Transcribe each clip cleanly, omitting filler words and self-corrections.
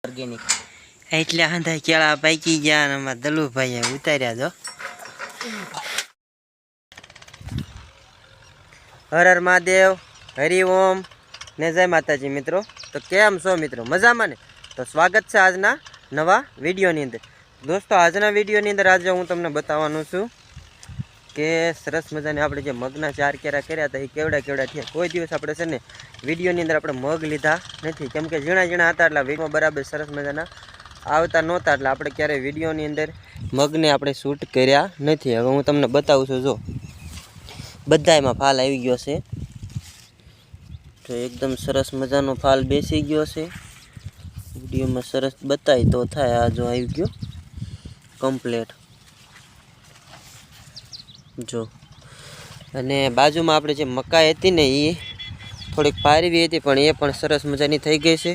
Organic એટલે આંધા કેળા પાકી ગયા અને અમારા દલુભાઈએ ઉતાર્યા જો. હર હર મહાદેવ, હરિઓમ ને જય માતાજી મિત્રો. તો કેમ છો મિત્રો? મજામાં ને? તો સ્વાગત છે આજના નવા વિડીયોની અંદર. દોસ્તો આજના વિડીયોની અંદર આજે હું તમને બતાવવાનું છું કે સરસ મજાને આપણે જે મગના 4 કેરા કર્યા હતા એ કેવડા થયા. કોઈ દિવસ આપણે છે ને વિડીયોની અંદર આપણે મગ લીધા નથી, કેમ કે ઝીણા હતા એટલે વિડીયો બરાબર સરસ મજાના આવતા નહોતા, એટલે આપણે ક્યારેય વિડીયોની અંદર મગને આપણે શૂટ કર્યા નથી. હવે હું તમને બતાવું છું. જો બધા એમાં ફાલ આવી ગયો છે, તો એકદમ સરસ મજાનો ફાલ બેસી ગયો છે. વિડીયોમાં સરસ બતાવી તો થાય. આ જો આવી ગયો કમ્પ્લેટ જો. અને બાજુમાં આપણે જે મકાઈ હતી ને એ થોડીક પારવી હતી, પણ એ પણ સરસ મજાની થઈ ગઈ છે.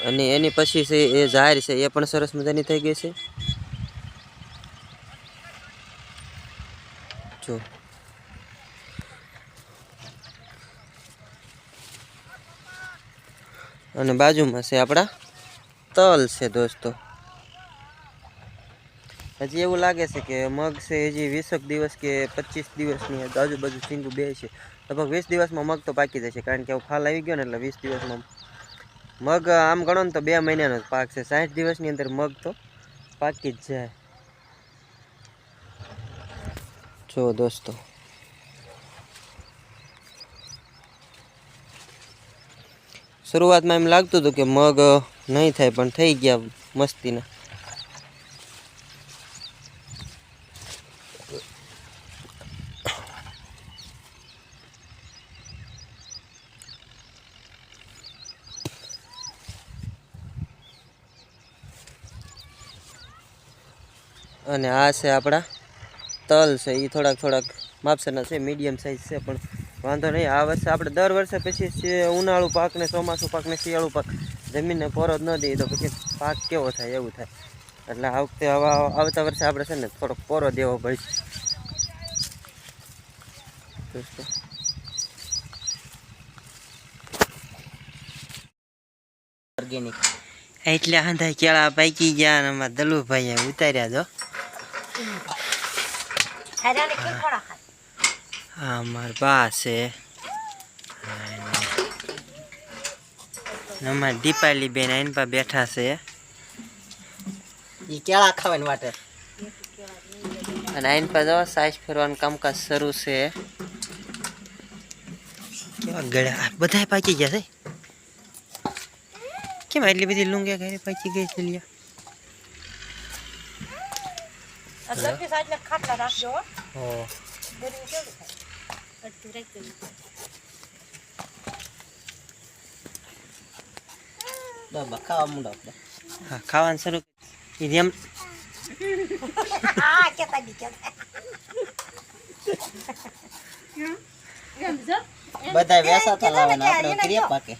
અને એની પછી છે એ ઝાડ છે એ પણ સરસ મજાની થઈ ગઈ છે જો. અને બાજુમાં છે આપણા તલ છે દોસ્તો. હજી એવું લાગે છે કે મગ છે હજી 20 દિવસ કે 25 દિવસની આજુબાજુ સિંગું બે છે. લગભગ 20 દિવસમાં મગ તો પાકી જશે, કારણ કે ફાલ આવી ગયો ને એટલે 20 દિવસમાં મગ આમ ગણો ને તો 2 મહિનાનો જ પાક છે. 60 દિવસની અંદર મગ તો પાકી જ જાય જો દોસ્તો. શરૂઆતમાં એમ લાગતું હતું કે મગ નહીં થાય, પણ થઈ ગયા મસ્તીના. અને આ છે આપણા તલ છે, એ થોડાક માપસરના છે, મીડિયમ સાઈઝ છે, પણ વાંધો નહીં. આ વર્ષે આપણે દર વર્ષે પછી ઉનાળુ પાક ને ચોમાસું પાક ને શિયાળુ પાક જમીનને પોરો જ ન દઈએ તો પછી પાક કેવો થાય એવું થાય. એટલે આ વખતે આવતા વર્ષે આપણે છે ને થોડોક પોરો દેવો પડશે દોસ્તો. ઓર્ગેનિક એટલે આંધા કેળા પાકી ગયા અને અમારા દલુભાઈએ ઉતાર્યા જો. હા મારા બા છે, અમારી દીપાલી બેન આઈન પા બેઠા છે. ઈ કેળા ખાવાની વાટે. અને આઈન પા જો સાઈઝ ફેરવાનું કામકાજ શરૂ છે. કેવા ગળ્યા બધા પાકી ગયા છે. કેમ એટલી બધી લુંગ્યા ઘરે પાકી ગઈ છે લ્યા? ખાવા માંડો. હા ખાવાનું શરૂ એમ. બધા વેસા તો લાવવાના, આપણે કરીએ પાકે.